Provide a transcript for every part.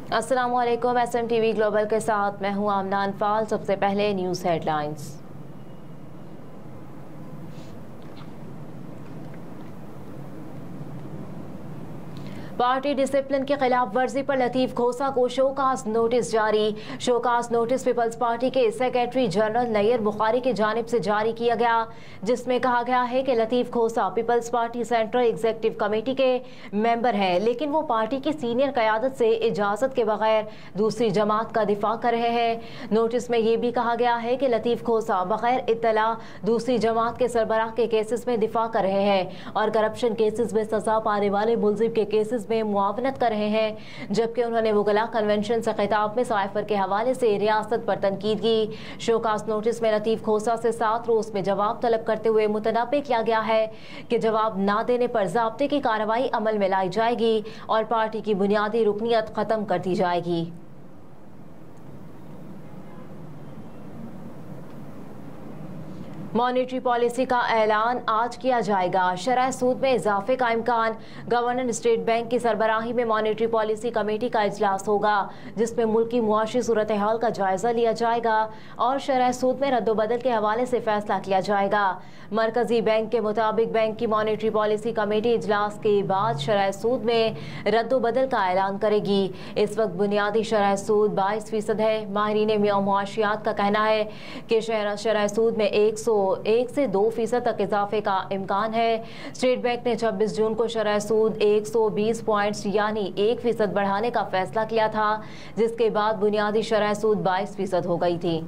अस्सलामुअलैकुम। SMTV global के साथ मैं हूं आमना अनफाल। सबसे पहले न्यूज़ हेडलाइंस। पार्टी डिसिप्लिन की खिलाफ वर्जी पर लतीफ खोसा को शोकाज नोटिस जारी। शोकाज नोटिस पीपल्स पार्टी के सेक्रेटरी जनरल नैयर बुखारी की जानिब से जारी किया गया, जिसमें कहा गया है कि Latif Khosa People's Party central executive committee के मेंबर हैं, लेकिन वो पार्टी की सीनियर क़यादत से इजाज़त के बगैर दूसरी जमात का दिफा कर रहे हैं। नोटिस में ये भी कहा गया है कि लतीफ खोसा बगैर इत्तला दूसरी जमात के सरबराह के केसेस में दिफा कर रहे हैं और करप्शन केसेस में सजा पाने वाले मुलजिम के केसेस में मुआवनत कर रहे हैं, जबकि उन्होंने वुकला कन्वेंशन से खिताब में साइफर के हवाले से रियासत पर तनकीद की। शोकास नोटिस में लतीफ खोसा से 7 रोज में जवाब तलब करते हुए मुतनब्बे किया गया है कि जवाब ना देने पर ज़ाब्ते की कार्रवाई अमल में लाई जाएगी और पार्टी की बुनियादी रुकनियत खत्म कर दी जाएगी। मॉनेटरी पॉलिसी का ऐलान आज किया जाएगा। शरह सूद में इजाफे का इम्कान। गवर्नर स्टेट बैंक की सरबराही में मॉनेटरी पॉलिसी कमेटी का इजलास होगा, जिसमें मुल्क की मुआशी सूरत हाल का जायजा लिया जाएगा और शरह सूद में रद्दोबदल के हवाले से फैसला किया जाएगा। मरकजी बैंक के मुताबिक बैंक की मॉनेटरी पॉलिसी कमेटी इजलास के बाद शरह सूद में रद्दोबदल का ऐलान करेगी। इस वक्त बुनियादी शरह सूद 22% है। माहिरीन मुआशियात का कहना है कि शरह सूद में 1 से 2% तक इजाफे का इम्कान है। स्टेट बैंक ने 26 जून को शरह सूद 120 पॉइंट्स यानी 1% बढ़ाने का फैसला किया था, जिसके बाद बुनियादी शरह सूद 22% हो गई थी।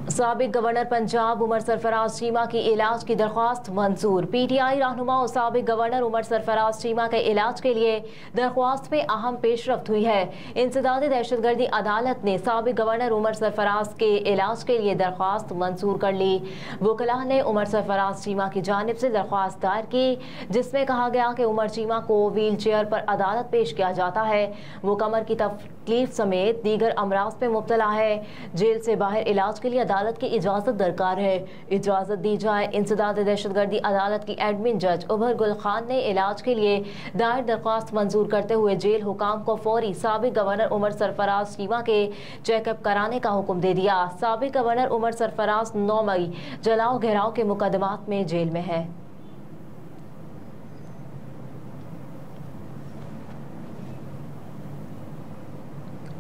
साबिक गवर्नर पंजाब उमर सरफराज चीमा की इलाज की दरख्वास्त मंजूर। PTI रहनुमा और साबिक गवर्नर उमर सरफराज चीमा के इलाज के लिए दरख्वास्त में अहम पेशरफ्त हुई है। इंसदादी दहशतगर्दी अदालत ने साबिक गवर्नर उमर सरफराज के इलाज के लिए दरख्वास्त मंजूर कर ली। वकला ने उमर सरफराज चीमा की जानिब से दरख्वास्त दायर की, जिसमें कहा गया कि उमर चीमा को व्हील चेयर पर अदालत पेश किया जाता है। वो कमर की तकलीफ समेत दीगर अमराज में मुब्तला है। जेल से बाहर इलाज के लिए अदालत की इजाजत दरकार है, इजाजत दी जाए। इंसदाद दहशतगर्दी अदालत की एडमिन जज उभर गुल खान ने इलाज के लिए दायर दरख्वास्त मंजूर करते हुए जेल हुकाम को फौरी साबिक गवर्नर उमर सरफराज चीमा के चेकअप कराने का हुक्म दे दिया। साबिक गवर्नर उमर सरफराज 9 मई जलाओ घेराव के मुकदमात में जेल में है।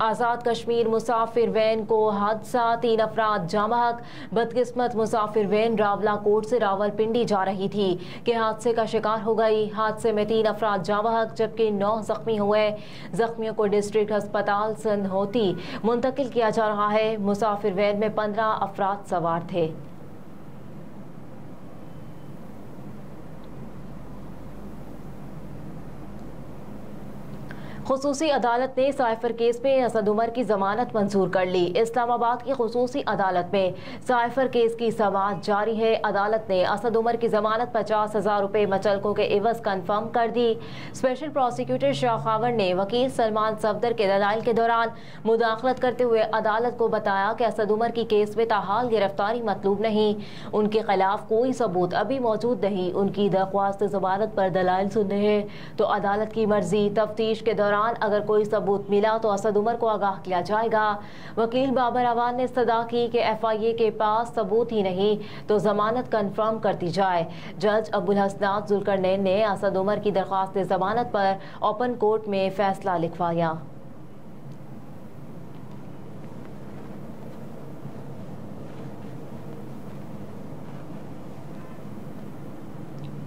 आज़ाद कश्मीर मुसाफिर वैन को हादसा, 3 अफराद जामहक। बदकिस्मत मुसाफिर वैन रावलाकोट से रावलपिंडी जा रही थी कि हादसे का शिकार हो गई। हादसे में 3 अफराद जामहक जबकि 9 जख्मी हुए। जख्मियों को डिस्ट्रिक्ट अस्पताल सनहोती मुंतकिल किया जा रहा है। मुसाफिर वैन में 15 अफराद सवार थे। खुसूसी अदालत ने साइफर केस में असद उमर की जमानत मंजूर कर ली। इस्लामाबाद की खुसूसी अदालत में साइफर केस की समाअत जारी है। अदालत ने असद उमर की जमानत 50,000 रुपये मचलकों के एवज कन्फर्म कर दी। स्पेशल प्रोसिक्यूटर शाखावर ने वकील सलमान सफदर के दलाइल के दौरान मुदाखलत करते हुए अदालत को बताया कि असद उमर की केस में ताहाल गिरफ्तारी मतलूब नहीं, उनके खिलाफ कोई सबूत अभी मौजूद नहीं। उनकी दरख्वास्त जमानत पर दलाइल सुनने हैं तो अदालत की मर्जी। तफ्तीश के दौरान अगर कोई सबूत मिला तो असद उमर को आगाह किया जाएगा। वकील बाबर अवान ने सदा की कि FIA के पास सबूत ही नहीं तो जमानत कंफर्म कर दी जाए। जज अबुल हसनात जुल्करनैन ने असद उमर की दरख्वास्त जमानत पर ओपन कोर्ट में फैसला लिखवाया।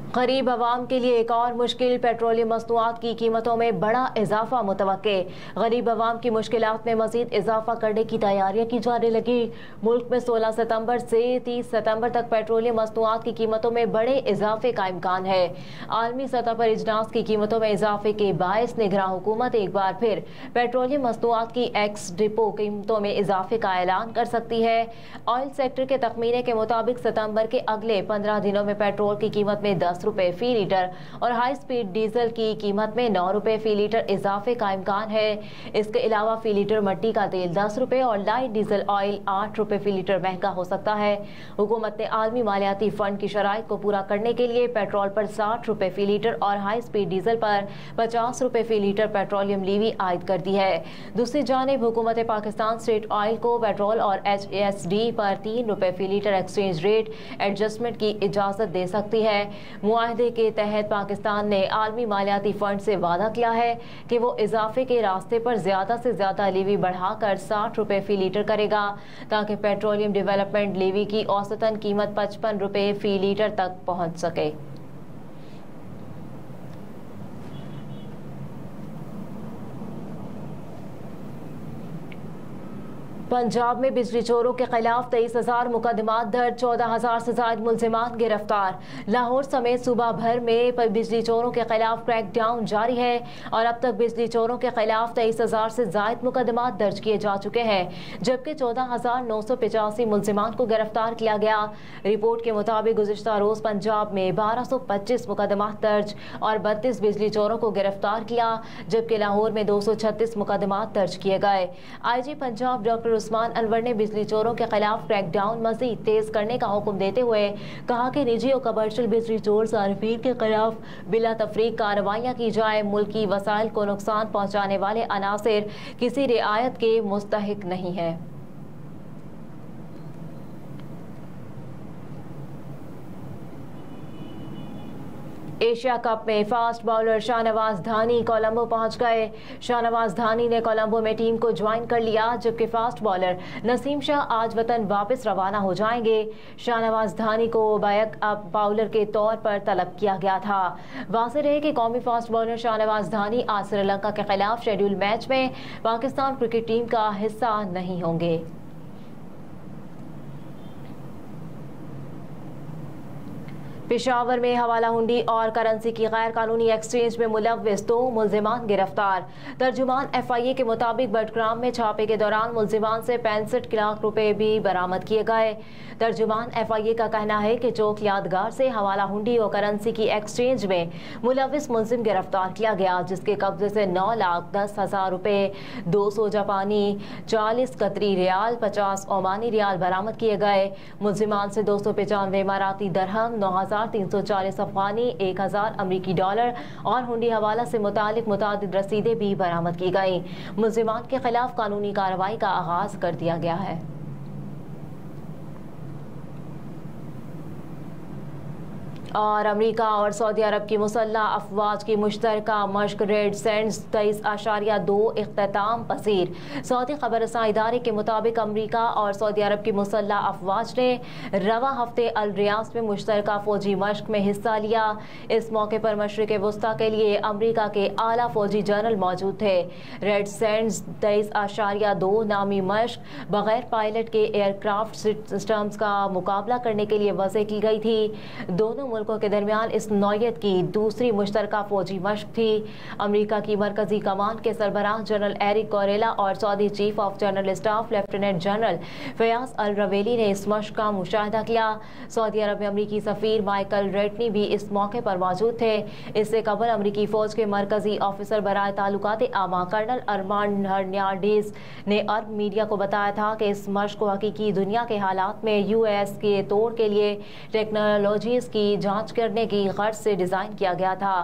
गरीब आवाम के लिए एक और मुश्किल, पेट्रोलियम मसनूआत की कीमतों में बड़ा इजाफा मुतवक्के। गरीब आवाम की मुश्किलात में मजीद इजाफा करने की तैयारियां की जाने लगी। मुल्क में 16 सितंबर से 30 सितंबर तक पेट्रोलियम मसनूआत की कीमतों में बड़े इजाफे का इम्कान है। आलमी सतह पर इजनास की कीमतों में इजाफे के बायस निगरान हुकूमत एक बार फिर पेट्रोलियम मसनूआत की एक्स डिपो कीमतों में इजाफे का ऐलान कर सकती है। ऑयल सेक्टर के तखमीने के मुताबिक सितंबर के अगले 15 दिनों में पेट्रोल की कीमत में 10 रुपए फी लीटर और हाई स्पीड डीजल की कीमत में 9 रुपए फी लीटर इजाफे का इम्कान है। इसके अलावा फी लीटर मट्टी का तेल 10 रुपए और लाइट डीजल ऑयल 8 रुपए फी लीटर महंगा हो सकता है। हुकूमत ने आलमी मालियाती फंड की शराइत को पूरा करने के लिए पेट्रोल पर 60 रुपए फी लीटर और हाई स्पीड डीजल पर 50 रुपए फी लीटर पेट्रोलियम लीवी आयद कर दी है। दूसरी जानिब हुकूमत पाकिस्तान स्टेट ऑयल को पेट्रोल और HSD पर 3 रुपए फी लीटर एक्सचेंज रेट एडजस्टमेंट की इजाजत दे सकती है। मुआहदे के तहत पाकिस्तान ने आलमी मालियाती फंड से वादा किया है कि वो इजाफे के रास्ते पर ज्यादा से ज्यादा लीवी बढ़ाकर 60 रुपए फी लीटर करेगा ताकि पेट्रोलियम डेवलपमेंट लीवी की औसतन कीमत 55 रुपए फी लीटर तक पहुंच सके। पंजाब में बिजली चोरों के खिलाफ 23,000 मुकदमात दर्ज, 14,000 से ज्यादा मुलजिमान गिरफ्तार। लाहौर समेत सूबा भर में बिजली चोरों के खिलाफ क्रैकडाउन जारी है और अब तक बिजली चोरों के खिलाफ 23,000 से ज्यादा मुकदमात दर्ज किए जा चुके हैं, जबकि 14,985 मुलजिमान को गिरफ्तार किया गया। रिपोर्ट के मुताबिक गुज़िश्ता रोज पंजाब में 1225 मुकदमात दर्ज और 32 बिजली चोरों को गिरफ्तार किया, जबकि लाहौर में 236 मुकदमात दर्ज किए गए। IG पंजाब डॉक्टर उस्मान अनवर ने बिजली चोरों के खिलाफ क्रैकडाउन मजीद तेज करने का हुक्म देते हुए कहा कि निजी और कमर्शियल बिजली चोर सार्फिन के खिलाफ बिला तफरीक कार्रवाइयां की जाए। मुल्की वसाइल को नुकसान पहुंचाने वाले अनासिर किसी रियायत के मुस्तहिक नहीं है। एशिया कप में फास्ट बॉलर शाहनवाज धानी कोलंबो पहुंच गए। शाहनवाज धानी ने कोलंबो में टीम को ज्वाइन कर लिया, जबकि फास्ट बॉलर नसीम शाह आज वतन वापस रवाना हो जाएंगे। शाहनवाज धानी को बैकअप बॉलर के तौर पर तलब किया गया था। वाज़ेह रहे कि कौमी फास्ट बॉलर शाहनवाज धानी आज श्रीलंका के खिलाफ शेड्यूल मैच में पाकिस्तान क्रिकेट टीम का हिस्सा नहीं होंगे। पेशावर में हवाला हुंडी और करेंसी की गैर कानूनी एक्सचेंज में मुलव्विस 2 मुलजिमान गिरफ्तार। तर्जुमान FIA के मुताबिक बडग्राम में छापे के दौरान मुलजिमान से 65 लाख रुपए भी बरामद किए गए। तर्जुमान FIA का कहना है कि चौक यादगार से हवाला हुंडी और करेंसी की एक्सचेंज में मुलव्विस मुलजिम गिरफ्तार किया गया, जिसके कब्जे से 9,10,000 रुपए, 200 जापानी, 40 कतरी रियाल, 50 ओमानी रियाल बरामद किए गए। मुलजिमान से 295 इमाराती दरहम, 9,340 अफगानी, 1,000 अमरीकी डॉलर और हुंडी हवाला से मुतालिक मुतादिद रसीदें भी बरामद की गई। मुलजिमान के खिलाफ कानूनी कार्रवाई का आगाज कर दिया गया है। और अमेरिका और सऊदी अरब की मुसल्लह अफवाज की मुश्तरका मश्क रेड सैंड्स 23.2 इख्तिताम पसीर। सऊदी खबरसां इदारे के मुताबिक अमेरिका और सऊदी अरब की मुसल्लह अफवाज ने रवा हफ्ते अल रियाज में मुश्तरका फौजी मश्क में हिस्सा लिया। इस मौके पर मशरिक वस्ता के लिए अमेरिका के आला फौजी जनरल मौजूद थे। रेड सैंड्स 23.2 नामी मश्क बगैर पायलट के एयरक्राफ्ट सिस्टम्स का मुकाबला करने के लिए वज़े की गई थी। दोनों मुल्कों के दरमियान इस नौयत की दूसरी मुश्तरका फौजी मश्क थी। अमेरिका की मरकजी कमान के सरबराह जनरल एरिक कोरेला और Saudi chief of general staff lieutenant general Fayyad al Ruwaili ने इस मश्क का मुशाहिदा किया। सऊदी अरब में अमेरिकी सफीर माइकल रेटनी भी इस मौके पर मौजूद थे। इससे कबल अमेरिकी फौज के मरकजी ऑफिसर बराए ताल्लुकात आमा कर्नल अरमान हर्नांडेज ने अरब मीडिया को बताया था कि इस मश्क को हकीकी दुनिया के हालात में US के तोड़ के लिए टेक्नोलॉजीज की जांच करने की गर्ज से डिजाइन किया गया था।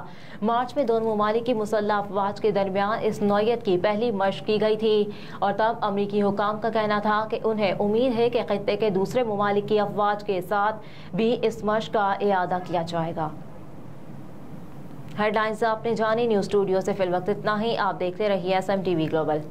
मार्च में दोनों ममालिक की मुसल्लह अफवाज के दरमियान इस नौयत की पहली मश्क की गई थी और तब अमरीकी हुकाम का कहना था कि उन्हें उम्मीद है कि खित्ते के दूसरे ममालिक की अफवाज के साथ भी इस मश्क का इयादा किया जाएगा। हेडलाइंस आपने जानी। न्यूज़ स्टूडियो से फिल वक्त इतना ही। आप देखते रहिए SMTV ग्लोबल।